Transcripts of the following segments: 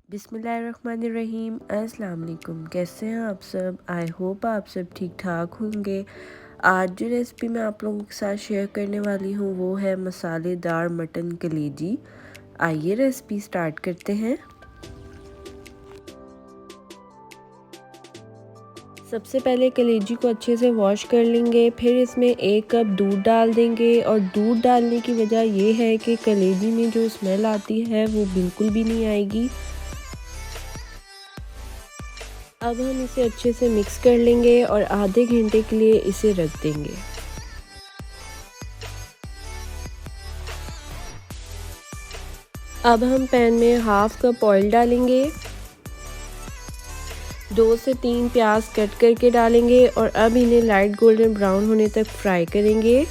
बिस्मिल्लाहिर्रहमानिर्रहीम। अस्सलाम वालेकुम। कैसे हैं आप सब? आई होप आप सब ठीक ठाक होंगे। आज जो रेसिपी मैं आप लोगों के साथ शेयर करने वाली हूँ वो है मसालेदार मटन कलेजी। आइए रेसिपी स्टार्ट करते हैं। सबसे पहले कलेजी को अच्छे से वॉश कर लेंगे, फिर इसमें 1 कप दूध डाल देंगे। और दूध डालने की वजह ये है कि कलेजी में जो स्मेल आती है वो बिल्कुल भी नहीं आएगी। अब हम इसे अच्छे से मिक्स कर लेंगे और आधे घंटे के लिए इसे रख देंगे। अब हम पैन में हाफ कप ऑयल डालेंगे, 2 से 3 प्याज कट करके डालेंगे और अब इन्हें लाइट गोल्डन ब्राउन होने तक फ्राई करेंगे।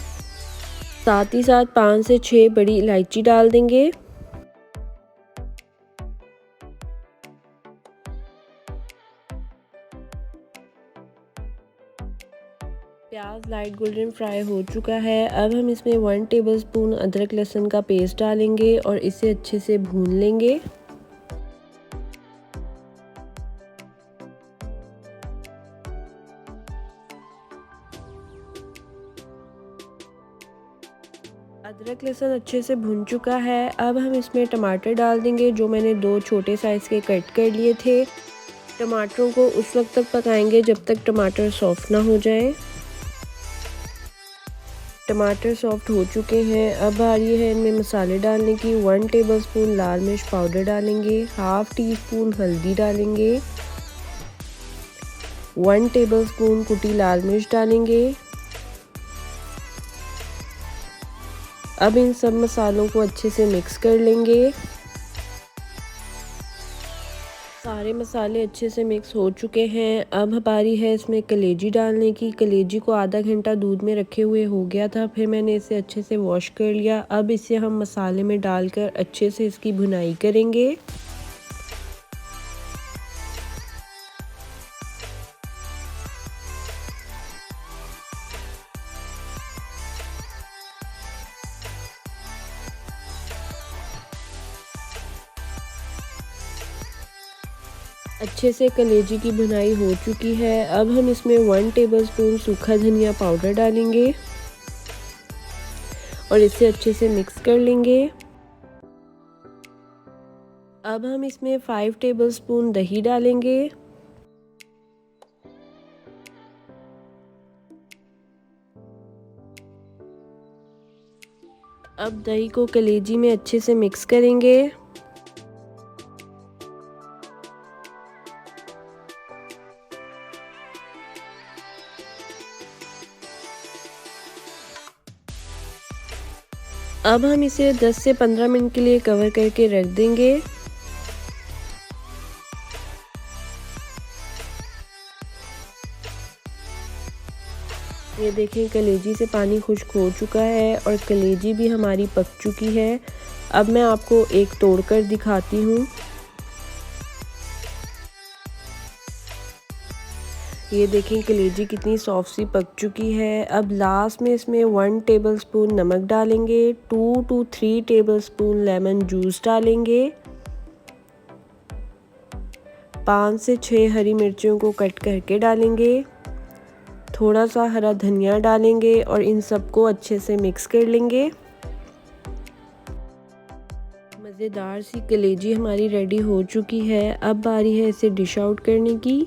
साथ ही साथ 5 से 6 बड़ी इलायची डाल देंगे। प्याज लाइट गोल्डन फ्राई हो चुका है। अब हम इसमें 1 टेबलस्पून अदरक लहसुन का पेस्ट डालेंगे और इसे अच्छे से भून लेंगे। अदरक लहसुन अच्छे से भुन चुका है। अब हम इसमें टमाटर डाल देंगे, जो मैंने 2 छोटे साइज़ के कट कर लिए थे। टमाटरों को उस वक्त तक पकाएंगे जब तक टमाटर सॉफ्ट ना हो जाए। टमाटर सॉफ्ट हो चुके हैं। अब बारी है इनमें मसाले डालने की। 1 टेबलस्पून लाल मिर्च पाउडर डालेंगे, हाफ टी स्पून हल्दी डालेंगे, 1 टेबलस्पून कुटी लाल मिर्च डालेंगे। अब इन सब मसालों को अच्छे से मिक्स कर लेंगे। सारे मसाले अच्छे से मिक्स हो चुके हैं। अब बारी है इसमें कलेजी डालने की। कलेजी को आधा घंटा दूध में रखे हुए हो गया था, फिर मैंने इसे अच्छे से वॉश कर लिया। अब इसे हम मसाले में डालकर अच्छे से इसकी भुनाई करेंगे। अच्छे से कलेजी की भुनाई हो चुकी है। अब हम इसमें 1 टेबलस्पून सूखा धनिया पाउडर डालेंगे और इसे अच्छे से मिक्स कर लेंगे। अब हम इसमें 5 टेबलस्पून दही डालेंगे। अब दही को कलेजी में अच्छे से मिक्स करेंगे। अब हम इसे 10 से 15 मिनट के लिए कवर करके रख देंगे। ये देखें कलेजी से पानी खुश्क हो चुका है और कलेजी भी हमारी पक चुकी है। अब मैं आपको एक तोड़कर दिखाती हूँ। ये देखें कलेजी कितनी सॉफ्ट सी पक चुकी है। अब लास्ट में इसमें 1 टेबलस्पून नमक डालेंगे, 2 to 3 टेबलस्पून लेमन जूस डालेंगे, 5 से 6 हरी मिर्चियों को कट करके डालेंगे, थोड़ा सा हरा धनिया डालेंगे और इन सबको अच्छे से मिक्स कर लेंगे। मज़ेदार सी कलेजी हमारी रेडी हो चुकी है। अब बारी है इसे डिश आउट करने की।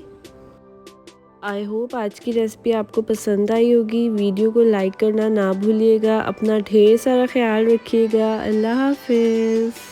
आई होप आज की रेसिपी आपको पसंद आई होगी। वीडियो को लाइक करना ना भूलिएगा। अपना ढेर सारा ख्याल रखिएगा। अल्लाह हाफिज़।